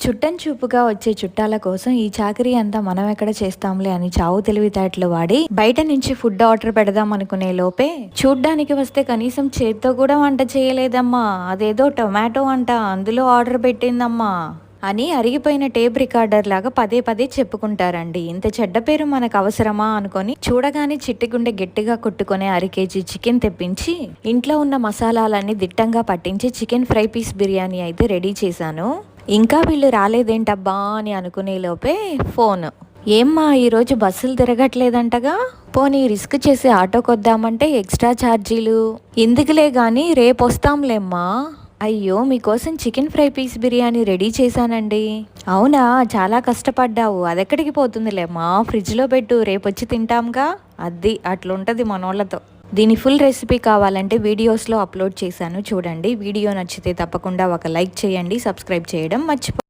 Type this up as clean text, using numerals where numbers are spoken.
చుట్టం చూపుగా వచ్చే చుట్టాల కోసం ఈ చాకరీ అంతా మనం ఎక్కడ చేస్తాంలే అని చావు తెలివితేటలు వాడి బయట నుంచి ఫుడ్ ఆర్డర్ పెడదాం అనుకునే లోపే చూడ్డానికి వస్తే కనీసం చేత్తో కూడా వంట చేయలేదమ్మా, అదేదో టొమాటో వంట అందులో ఆర్డర్ పెట్టిందమ్మా అని అరిగిపోయిన టేప్ రికార్డర్ లాగా పదే పదే చెప్పుకుంటారండి. ఇంత చెడ్డ పేరు మనకు అవసరమా అనుకొని చూడగానే చిట్టిగుండె గట్టిగా కొట్టుకునే కేజీ చికెన్ తెప్పించి ఇంట్లో ఉన్న మసాలాలన్నీ దిట్టంగా పట్టించి చికెన్ ఫ్రై పీస్ బిర్యానీ అయితే రెడీ చేశాను. ఇంకా వీళ్ళు రాలేదేంటబ్బా అని అనుకునే లోపే ఫోన్, ఏమ్మా ఈరోజు బస్సులు తిరగట్లేదంటగా, పోనీ రిస్క్ చేసి ఆటోకొద్దామంటే ఎక్స్ట్రా ఛార్జీలు, ఎందుకులే కానీ రేపు వస్తాంలేమ్మా. అయ్యో మీకోసం chicken fry piece biryani ready చేశానండి. అవునా, చాలా కష్టపడ్డావు, అదెక్కడికి పోతుందిలేమ్మా, ఫ్రిడ్జ్లో పెట్టు, రేపొచ్చి తింటాంగా. అది అట్లుంటుంది మనోళ్ళతో. దీని ఫుల్ రెసిపీ కావాలంటే వీడియోస్లో అప్లోడ్ చేశాను చూడండి. వీడియో నచ్చితే తప్పకుండా ఒక లైక్ చేయండి, సబ్స్క్రైబ్ చేయడం మర్చిపో